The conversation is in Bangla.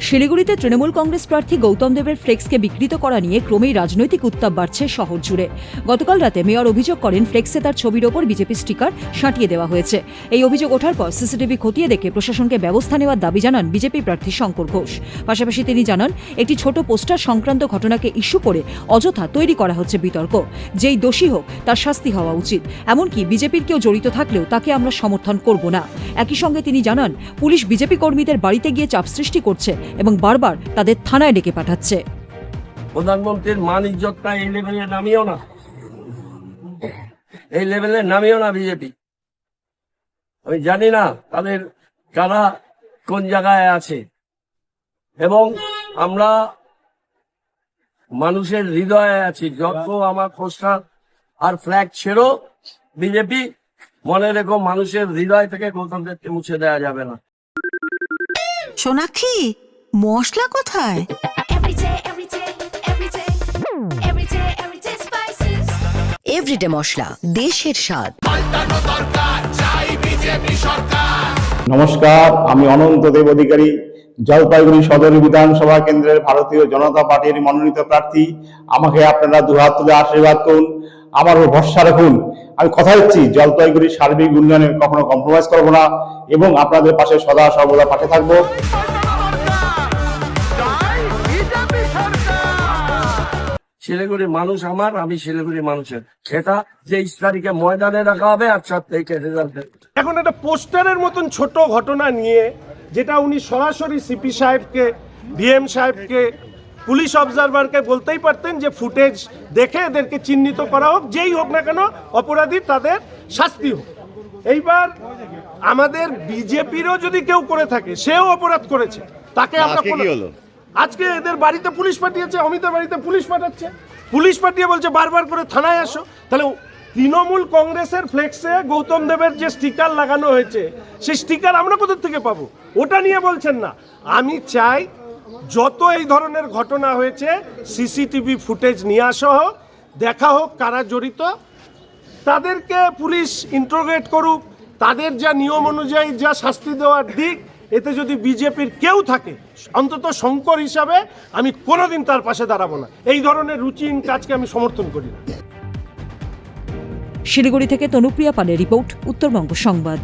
শিলিগুড়িতে তৃণমূল কংগ্রেস প্রার্থী গৌতম দেবের ফ্লেক্সকে বিকৃত করা নিয়ে ক্রমেই রাজনৈতিক উত্তাপ বাড়ছে শহর জুড়ে। গতকাল রাতে মেয়র অভিযোগ করেন ফ্লেক্সে তার ছবির ওপর বিজেপি স্টিকার সাঁটিয়ে দেওয়া হয়েছে। এই অভিযোগ ওঠার পর সিসিটিভি খতিয়ে দেখে প্রশাসনকে ব্যবস্থা নেওয়ার দাবি জানান বিজেপি প্রার্থী শঙ্কর ঘোষ। পাশাপাশি তিনি জানান, একটি ছোট পোস্টার সংক্রান্ত ঘটনাকে ইস্যু করে অযথা তৈরি করা হচ্ছে বিতর্ক। যেই দোষী হোক তার শাস্তি হওয়া উচিত। এমনকি বিজেপির কেউ জড়িত থাকলেও তাকে আমরা সমর্থন করব না। একই সঙ্গে তিনি জানান, পুলিশ বিজেপি কর্মীদের বাড়িতে গিয়ে চাপ সৃষ্টি করছে এবং বারবার তাদের থানায় ডেকে পাঠাচ্ছে। প্রধানমন্ত্রীর মান ইজ্জতটা এই লেভেলে নামিও না, এই লেভেলে নামিও না বিজেপি। আমি জানি না তাদের কারা কোন জায়গায় আছে, এবং আমরা মানুষের হৃদয়ে আছি। যত আমার পোস্টার আর ফ্ল্যাগ ছেড়ো বিজেপি, মনে রেখো মানুষের হৃদয় থেকে গৌতম দেবকে মুছে দেওয়া যাবে না। সোনাক্ষী, মশলা কোথায়? এভরিডে মশলা, দেশের স্বাদ। নমস্কার, আমি অনন্ত দেব অধিকারী, জলপাইগুড়ি সদর বিধানসভা কেন্দ্রের ভারতীয় জনতা পার্টির মনোনীত প্রার্থী। আমাকে আপনারা দুহাত তুলে আশীর্বাদ করুন, আমার উপর ভরসা রাখুন। আমি কথা দিচ্ছি, জলপাইগুড়ির সার্বিক উন্নয়নে কখনো কম্প্রোমাইজ করবো না এবং আপনাদের পাশে সদা সর্বদা পাশে থাকবো। শিলিগুড়ির মানুষ আমার, আমি শিলিগুড়ির মানুষের। সেটা 23 তারিখে ময়দানে রাখা হবে আর 4 তারিখে রেজাল্ট। এখন একটা পোস্টারের মতন ছোট ঘটনা নিয়ে, যেটা উনি সরাসরি সিপি সাহেবকে, ডিএম সাহেবকে, পুলিশ অবজারভারকে বলতেই পারতেন যে ফুটেজ দেখে এদেরকে চিহ্নিত করা হোক, যেই হোক না কেন অপরাধী তাদের শাস্তি হোক। এইবার আমাদের বিজেপিরও যদি কেউ করে থাকে, সেও অপরাধ করেছে, তাকে আমরা আজকে এদের বাড়িতে পুলিশ পাঠিয়েছে, অমিতের বাড়িতে পুলিশ পাঠাচ্ছে, পুলিশ পাঠিয়ে বলছে বারবার করে থানায় আসো। তাহলে তৃণমূল কংগ্রেসের ফ্লেক্সে গৌতম দেবের যে স্টিকার লাগানো হয়েছে, সেই স্টিকার আমরা কোথা থেকে পাবো? ওটা নিয়ে বলছেন না। আমি চাই যত এই ধরনের ঘটনা হয়েছে সিসিটিভি ফুটেজ নিয়ে আসা হোক, দেখা হোক কারা জড়িত, তাদেরকে পুলিশ ইন্টারোগেট করুক, তাদের যা নিয়ম অনুযায়ী যা শাস্তি দেওয়ার দিক। এতে যদি বিজেপির কেউ থাকে, অন্তত শঙ্কর হিসাবে আমি কোনোদিন তার পাশে দাঁড়াবো না। এই ধরনের রুচিহীন কাজকে আমি সমর্থন করি না। শিলিগুড়ি থেকে তনুপ্রিয়া পালের রিপোর্ট, উত্তরবঙ্গ সংবাদ।